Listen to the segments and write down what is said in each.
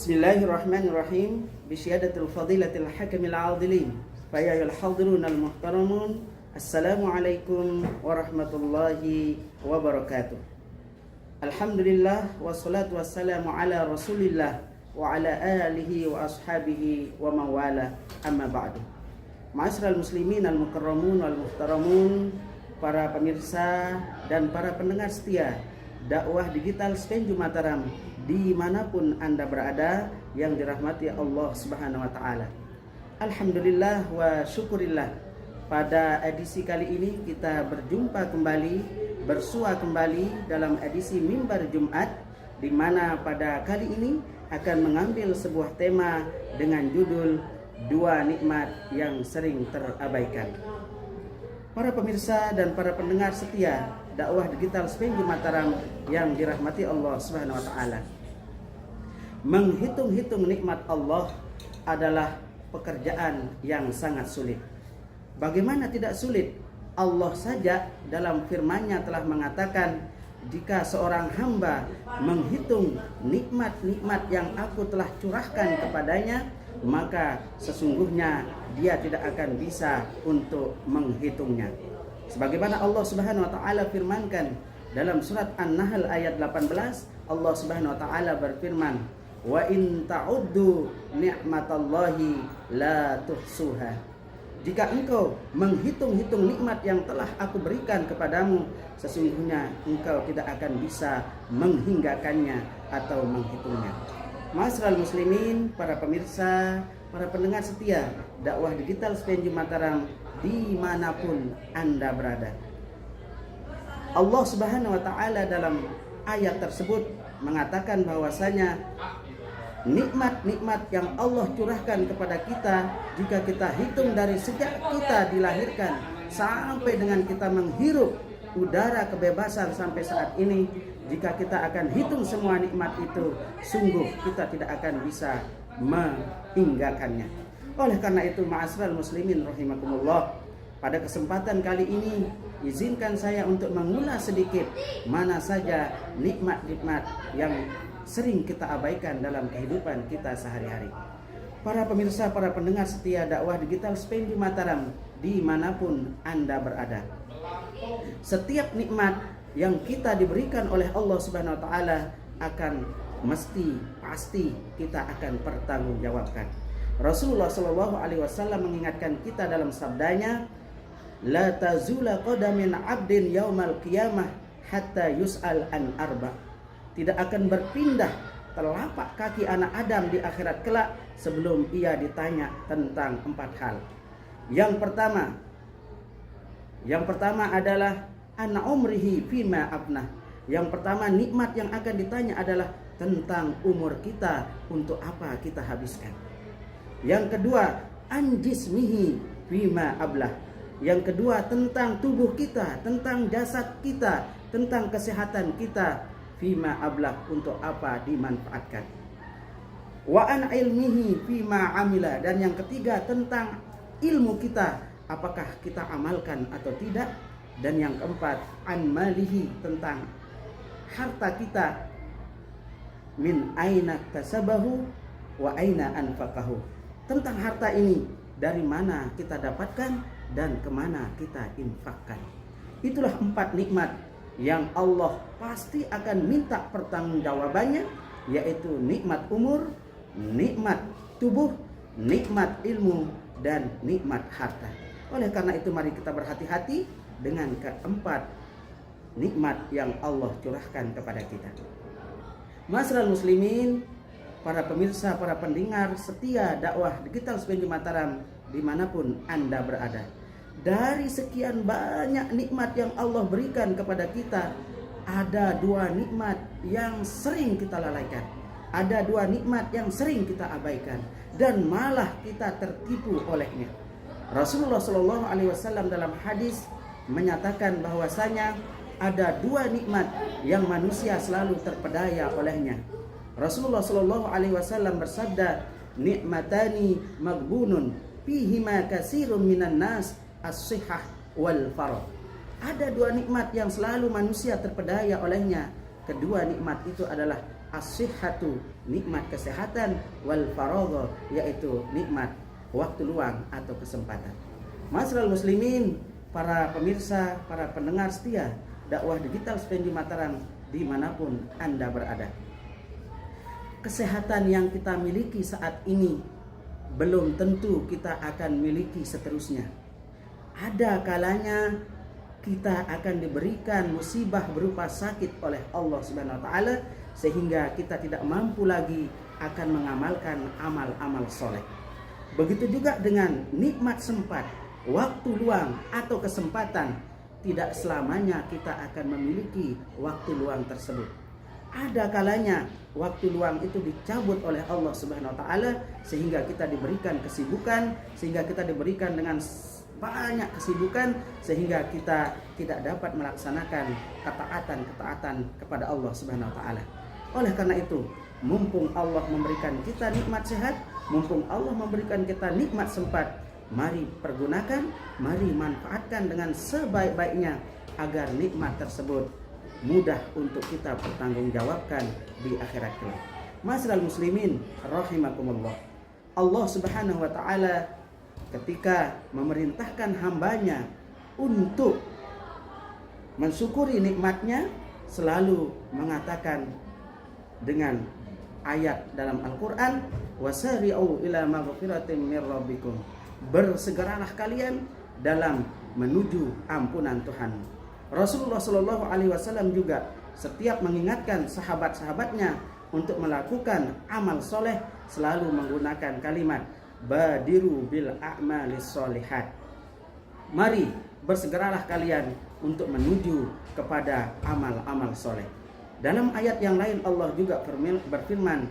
Bismillahirrahmanirrahim. Bisyadatil fadilatil hakimil adilin. Fayayul hadirun al-muhtaramun. Assalamualaikum warahmatullahi wabarakatuh. Alhamdulillah wassalatu wassalamu ala rasulillah wa ala alihi wa ashabihi wa mawala amma ba'du. Ma'asyiral muslimin al-mukarramun wal-muhtaramun, para pemirsa dan para pendengar setia dakwah digital Spenju Mataram dimanapun Anda berada yang dirahmati Allah Subhanahu wa Ta'ala. Alhamdulillah wa syukurillah, pada edisi kali ini kita berjumpa kembali, bersua kembali dalam edisi Mimbar Jumat, di mana pada kali ini akan mengambil sebuah tema dengan judul Dua Nikmat yang Sering Terabaikan. Para pemirsa dan para pendengar setia dakwah digital Spenju Mataram yang dirahmati Allah Subhanahu wa Ta'ala, menghitung-hitung nikmat Allah adalah pekerjaan yang sangat sulit. Bagaimana tidak sulit? Allah saja dalam firman-Nya telah mengatakan, jika seorang hamba menghitung nikmat-nikmat yang aku telah curahkan kepadanya, maka sesungguhnya dia tidak akan bisa untuk menghitungnya. Sebagaimana Allah Subhanahu wa Ta'ala firmankan dalam surat An-Nahl ayat 18, Allah Subhanahu wa Ta'ala berfirman, "Wa in ta'uddu ni'matallahi la tuhsuha." Jika engkau menghitung-hitung nikmat yang telah aku berikan kepadamu, sesungguhnya engkau tidak akan bisa menghinggakannya atau menghitungnya. Ma'asyiral muslimin, para pemirsa, para pendengar setia dakwah digital Spenju Mataram dimanapun Anda berada, Allah Subhanahu wa Ta'ala dalam ayat tersebut mengatakan bahwasanya nikmat-nikmat yang Allah curahkan kepada kita, jika kita hitung dari sejak kita dilahirkan sampai dengan kita menghirup udara kebebasan sampai saat ini, jika kita akan hitung semua nikmat itu, sungguh kita tidak akan bisa menghinggakannya. Oleh karena itu, ma'asyiral muslimin rahimakumullah, pada kesempatan kali ini izinkan saya untuk mengulas sedikit mana saja nikmat-nikmat yang sering kita abaikan dalam kehidupan kita sehari-hari. Para pemirsa, para pendengar setia dakwah digital Spenju Mataram dimanapun Anda berada, setiap nikmat yang kita diberikan oleh Allah Subhanahu wa Ta'ala akan pasti kita akan pertanggungjawabkan. Rasulullah Shallallahu Alaihi Wasallam mengingatkan kita dalam sabdanya, la tazula qadamin abdin yaumal qiyamah hatta yus'al an arba. Tidak akan berpindah telapak kaki anak Adam di akhirat kelak sebelum ia ditanya tentang 4 hal. Yang pertama adalah an umrihi fima abnah. Yang pertama, nikmat yang akan ditanya adalah tentang umur kita, untuk apa kita habiskan. Yang kedua, an jismihi fima ablah. Yang kedua, tentang tubuh kita, tentang jasad kita, tentang kesehatan kita, fima ablah, untuk apa dimanfaatkan. Wa an ilmihi fima amila. Dan yang ketiga, tentang ilmu kita, apakah kita amalkan atau tidak. Dan yang keempat, an malihi, tentang harta kita, min aina kasabahu wa aina anfaqahu. Tentang harta ini, dari mana kita dapatkan dan kemana kita infakkan. Itulah 4 nikmat yang Allah pasti akan minta pertanggungjawabannya, yaitu nikmat umur, nikmat tubuh, nikmat ilmu, dan nikmat harta. Oleh karena itu, mari kita berhati-hati dengan keempat nikmat yang Allah curahkan kepada kita. Ma'asyiral muslimin, para pemirsa, para pendengar setia dakwah digital Spenju Mataram dimanapun Anda berada, dari sekian banyak nikmat yang Allah berikan kepada kita, ada 2 nikmat yang sering kita lalaikan, ada 2 nikmat yang sering kita abaikan, dan malah kita tertipu olehnya. Rasulullah Shallallahu Alaihi Wasallam dalam hadis menyatakan bahwasanya ada 2 nikmat yang manusia selalu terpedaya olehnya. Rasulullah Shallallahu Alaihi Wasallam bersabda, nikmatani maghbunun fihima katsirun minan nas, as-sihhah wal farah. Ada 2 nikmat yang selalu manusia terpedaya olehnya. Kedua nikmat itu adalah as-sihhatu, nikmat kesehatan, wal faragha, yaitu nikmat waktu luang atau kesempatan. Masyarul muslimin, para pemirsa, para pendengar setia dakwah digital Supendi Mataram dimanapun Anda berada. Kesehatan yang kita miliki saat ini belum tentu kita akan miliki seterusnya. Ada kalanya kita akan diberikan musibah berupa sakit oleh Allah Subhanahu wa taala sehingga kita tidak mampu lagi akan mengamalkan amal-amal soleh. Begitu juga dengan nikmat sempat, waktu luang atau kesempatan, tidak selamanya kita akan memiliki waktu luang tersebut. Ada kalanya waktu luang itu dicabut oleh Allah Subhanahu wa taala sehingga kita diberikan kesibukan, sehingga kita diberikan dengan banyak kesibukan sehingga kita tidak dapat melaksanakan ketaatan kepada Allah Subhanahu wa taala. Oleh karena itu, mumpung Allah memberikan kita nikmat sehat, mumpung Allah memberikan kita nikmat sempat, mari pergunakan, mari manfaatkan dengan sebaik-baiknya agar nikmat tersebut mudah untuk kita pertanggungjawabkan di akhirat kelak. Masyarul muslimin rahimakumullah. Allah Subhanahu wa taala ketika memerintahkan hambanya untuk mensyukuri nikmatnya selalu mengatakan dengan ayat dalam Al-Quran, wasari'u ila maghfiratin mir rabbikum, bersegeralah kalian dalam menuju ampunan Tuhan. Rasulullah Shallallahu Alaihi Wasallam juga setiap mengingatkan sahabat-sahabatnya untuk melakukan amal soleh selalu menggunakan kalimat badiru bil a'malis solihat. Mari bersegeralah kalian untuk menuju kepada amal-amal soleh. Dalam ayat yang lain Allah juga berfirman,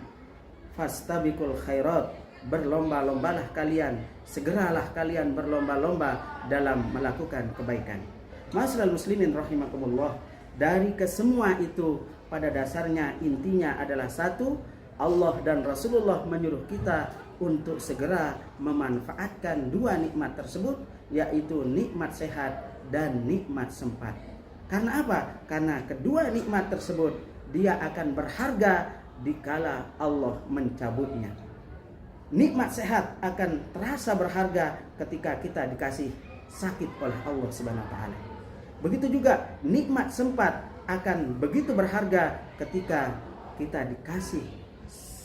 fastabiqul khairat, berlomba-lombalah kalian, segeralah kalian berlomba-lomba dalam melakukan kebaikan. Masyarul muslimin rahimakumullah, dari kesemua itu pada dasarnya intinya adalah satu, Allah dan Rasulullah menyuruh kita untuk segera memanfaatkan dua nikmat tersebut, yaitu nikmat sehat dan nikmat sempat. Karena apa? Karena kedua nikmat tersebut dia akan berharga dikala Allah mencabutnya. Nikmat sehat akan terasa berharga ketika kita dikasih sakit oleh Allah Subhanahu wa taala. Begitu juga nikmat sempat akan begitu berharga ketika kita dikasih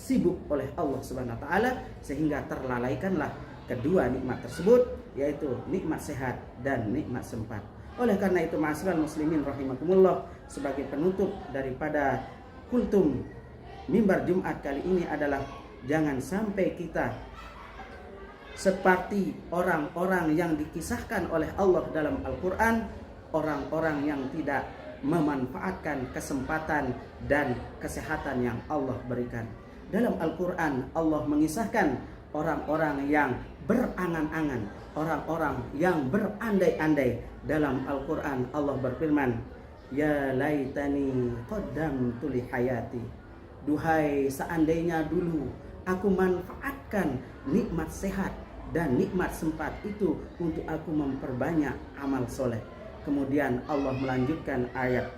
sibuk oleh Allah Subhanahu wa taala sehingga terlalaikanlah kedua nikmat tersebut, yaitu nikmat sehat dan nikmat sempat. Oleh karena itu ma'asyiral muslimin rahimakumullah, sebagai penutup daripada kultum mimbar Jumat kali ini adalah jangan sampai kita seperti orang-orang yang dikisahkan oleh Allah dalam Al-Quran, orang-orang yang tidak memanfaatkan kesempatan dan kesehatan yang Allah berikan. Dalam Al-Quran Allah mengisahkan orang-orang yang berangan-angan, orang-orang yang berandai-andai. Dalam Al-Quran Allah berfirman, ya laitani qaddamtu li hayati, duhai seandainya dulu aku manfaatkan nikmat sehat dan nikmat sempat itu untuk aku memperbanyak amal soleh. Kemudian Allah melanjutkan ayat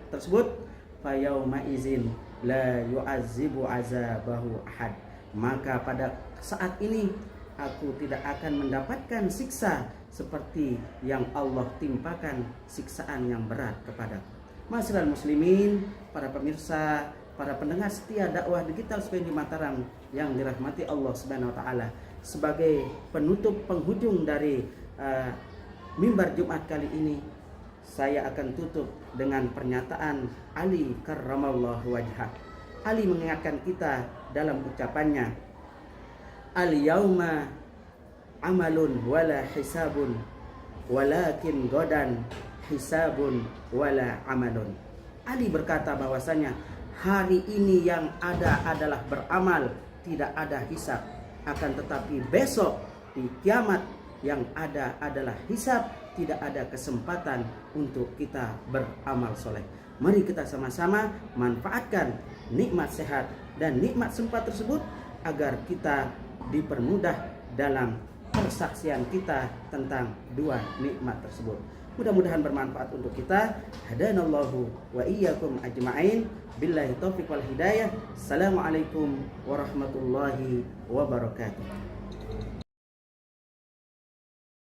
tersebut, fayauma izin la yu'azzibu azabahu ahad, maka pada saat ini aku tidak akan mendapatkan siksa seperti yang Allah timpakan siksaan yang berat kepadaku. Masyarul muslimin, para pemirsa, para pendengar setia dakwah digital Supendi Mataram yang dirahmati Allah Subhanahu wa taala, sebagai penutup penghujung dari mimbar Jumat kali ini, saya akan tutup dengan pernyataan Ali karramallahu wajhah. Ali mengingatkan kita dalam ucapannya, al-yauma amalun wala hisabun, walakin godan hisabun wala amalun. Ali berkata bahwasanya hari ini yang ada adalah beramal, tidak ada hisab. Akan tetapi besok di kiamat yang ada adalah hisab, tidak ada kesempatan untuk kita beramal soleh. Mari kita sama-sama manfaatkan nikmat sehat dan nikmat sempat tersebut agar kita dipermudah dalam persaksian kita tentang dua nikmat tersebut. Mudah-mudahan bermanfaat untuk kita. Hadanallahu wa iyyakum ajma'in. Billahi taufiq wal hidayah. Assalamualaikum warahmatullahi wabarakatuh.